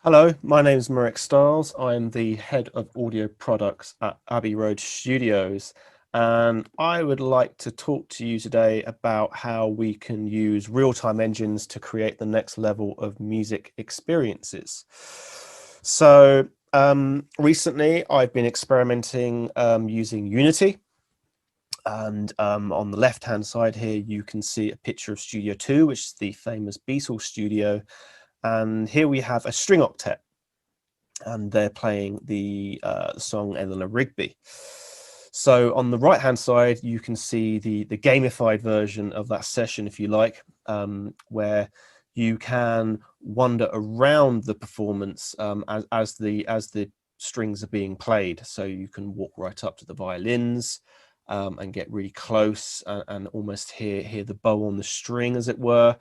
Hello, my name is Mirek STILES. I'm the head of audio products at Abbey Road Studios, and I would like to talk to you today about how we can use real-time engines to create the next level of music experiences. Recently I've been experimenting using Unity, and on the left-hand side here you can see a picture of Studio 2, which is the famous Beatles studio, and here we have a string octet, and they're playing the song Eleanor Rigby. So on the right hand side you can see the gamified version of that session, if you like, where you can wander around the performance as the strings are being played. So you can walk right up to the violins and get really close and almost hear the bow on the string, as it were,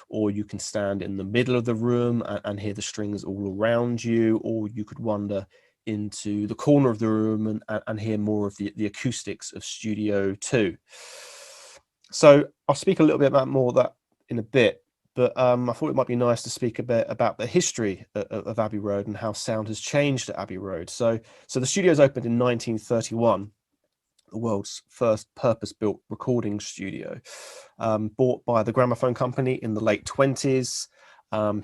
or you can stand in the middle of the room and hear the strings all around you, or you could wander into the corner of the room and hear more of the acoustics of Studio 2. So I'll speak a little bit about more of that in a bit, but I thought it might be nice to speak a bit about the history of Abbey Road and how sound has changed at Abbey Road. So the studios opened in 1931, the world's first purpose-built recording studio, bought by the Gramophone Company in the late 20s.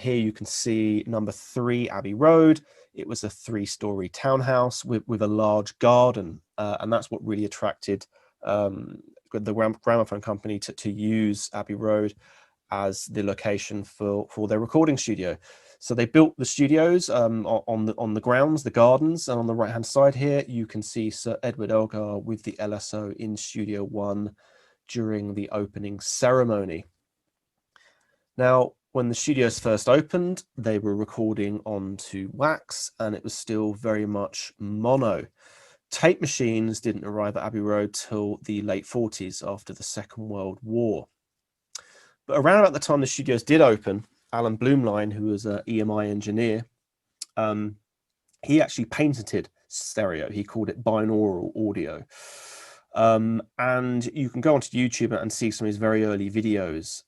Here you can see number 3 Abbey Road. It was a 3-story townhouse with a large garden, and that's what really attracted the Gramophone Company to use Abbey Road as the location for their recording studio. So they built the studios on the grounds, the gardens, and on the right hand side here you can see Sir Edward Elgar with the LSO in Studio 1 during the opening ceremony. Now, when the studios first opened, they were recording onto wax, and it was still very much mono. Tape machines didn't arrive at Abbey Road till the late 40s after the Second World War. But around about the time the studios did open, Alan Blumlein, who was an EMI engineer, he actually patented stereo. He called it binaural audio. And you can go onto YouTube and see some of his very early videos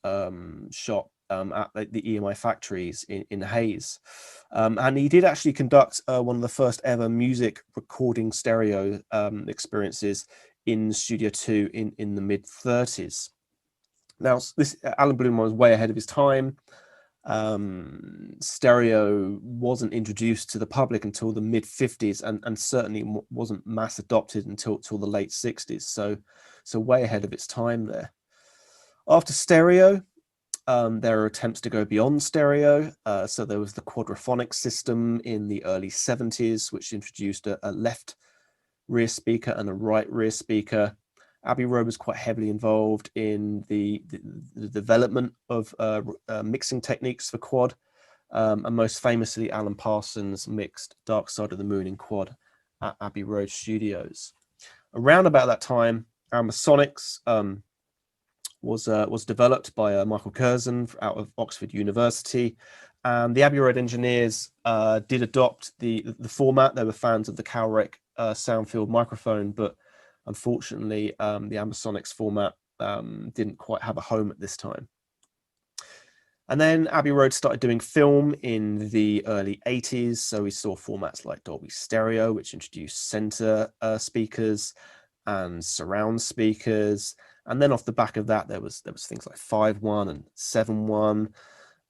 shot at the EMI factories in Hayes. And he did actually conduct one of the first ever music recording stereo experiences in Studio 2 in the mid-30s. Now, this Alan Bloom was way ahead of his time. Stereo wasn't introduced to the public until the mid-50s, and certainly wasn't mass adopted until the late 60s. So way ahead of its time there. After stereo, there are attempts to go beyond stereo. So there was the Quadrophonic System in the early 70s, which introduced a left rear speaker and a right rear speaker. Abbey Road was quite heavily involved in the development of mixing techniques for quad, and most famously Alan Parsons mixed Dark Side of the Moon in quad at Abbey Road Studios. Around about that time, Ambisonics was developed by Michael Curzon out of Oxford University, and the Abbey Road engineers did adopt the format. They were fans of the Calrec sound-filled microphone, but unfortunately, the Ambisonics format didn't quite have a home at this time. And then Abbey Road started doing film in the early 80s. So we saw formats like Dolby Stereo, which introduced center speakers and surround speakers. And then off the back of that, there was things like 5.1 and 7.1.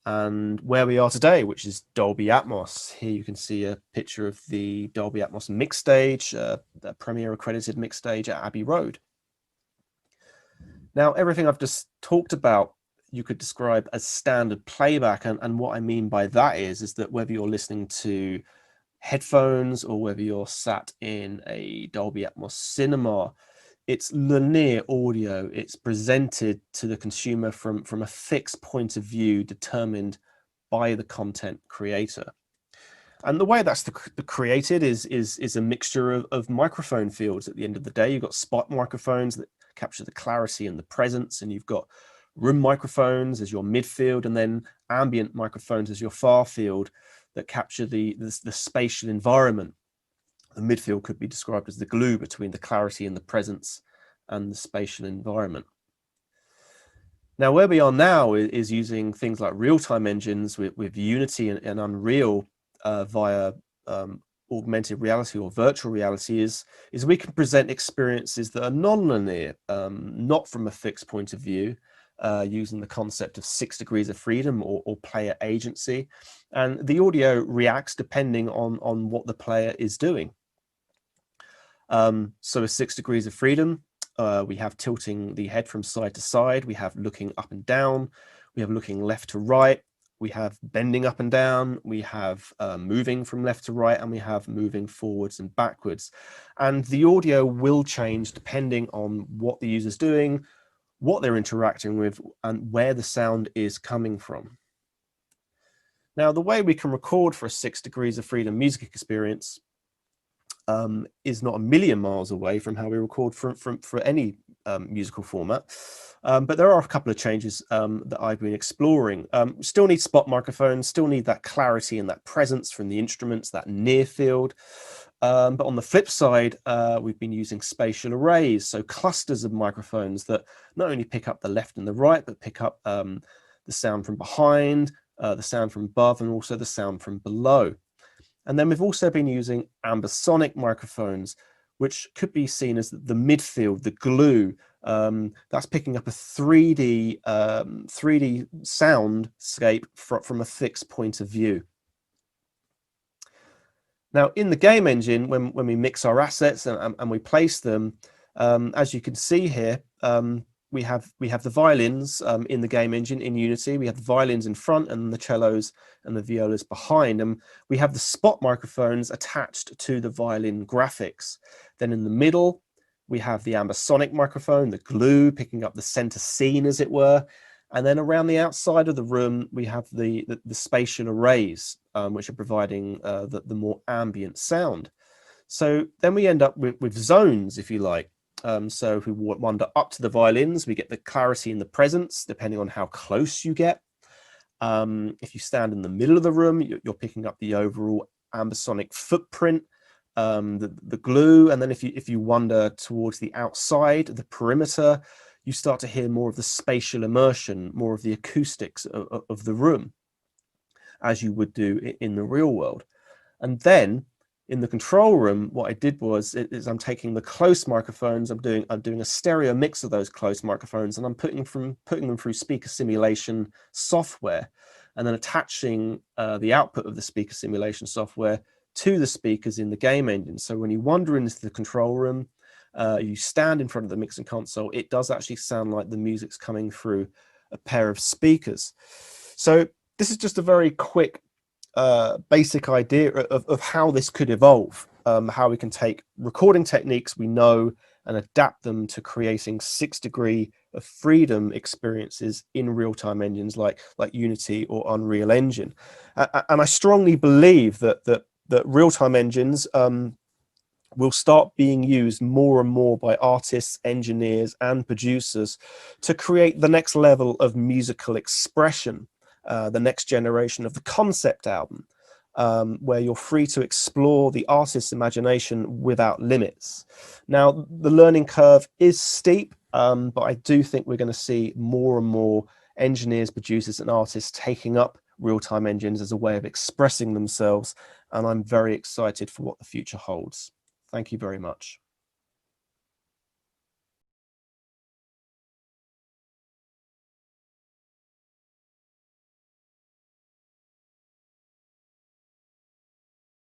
And where we are today, which is Dolby Atmos. Here you can see a picture of the Dolby Atmos mix stage, the premier accredited mix stage at Abbey Road. Now, everything I've just talked about, you could describe as standard playback. And what I mean by that is that whether you're listening to headphones or whether you're sat in a Dolby Atmos cinema, it's linear audio. It's presented to the consumer from a fixed point of view determined by the content creator. And the way that's created is a mixture of microphone fields. At the end of the day, you've got spot microphones that capture the clarity and the presence, and you've got room microphones as your midfield, and then ambient microphones as your far field that capture the spatial environment. The midfield could be described as the glue between the clarity and the presence and the spatial environment. Now, where we are now is using things like real-time engines with Unity and Unreal via augmented reality or virtual reality is we can present experiences that are non-linear, not from a fixed point of view, using the concept of 6 degrees of freedom or player agency. And the audio reacts depending on what the player is doing. So with 6 degrees of freedom, we have tilting the head from side to side, we have looking up and down, we have looking left to right, we have bending up and down, we have moving from left to right, and we have moving forwards and backwards. And the audio will change depending on what the user's doing, what they're interacting with, and where the sound is coming from. Now, the way we can record for a 6 degrees of freedom music experience is not a million miles away from how we record for any musical format. But there are a couple of changes that I've been exploring. Still need spot microphones, still need that clarity and that presence from the instruments, that near field. But on the flip side, we've been using spatial arrays, so clusters of microphones that not only pick up the left and the right, but pick up the sound from behind, the sound from above, and also the sound from below. And then we've also been using ambisonic microphones, which could be seen as the midfield, the glue. That's picking up a 3D soundscape from a fixed point of view. Now, in the game engine, when we mix our assets and we place them, as you can see here, we have the violins in the game engine in Unity. We have the violins in front and the cellos and the violas behind, and we have the spot microphones attached to the violin graphics. Then in the middle, we have the ambisonic microphone, the glue, picking up the center scene, as it were. And then around the outside of the room, we have the spatial arrays, which are providing the more ambient sound. So then we end up with zones, if you like. So if we wander up to the violins, we get the clarity and the presence, depending on how close you get. If you stand in the middle of the room, you're picking up the overall ambisonic footprint, the glue. And then if you wander towards the outside, the perimeter, you start to hear more of the spatial immersion, more of the acoustics of the room, as you would do in the real world. And then in the control room, what I did was I'm taking the close microphones, I'm doing a stereo mix of those close microphones, and I'm putting them through speaker simulation software, and then attaching the output of the speaker simulation software to the speakers in the game engine. So when you wander into the control room, you stand in front of the mixing console, it does actually sound like the music's coming through a pair of speakers. So this is just a very quick basic idea of how this could evolve, how we can take recording techniques we know and adapt them to creating 6 degree of freedom experiences in real-time engines like Unity or Unreal Engine. And I strongly believe that real-time engines will start being used more and more by artists, engineers, and producers to create the next level of musical expression, the next generation of the concept album, where you're free to explore the artist's imagination without limits. Now, the learning curve is steep, but I do think we're going to see more and more engineers, producers, and artists taking up real-time engines as a way of expressing themselves, and I'm very excited for what the future holds. Thank you very much.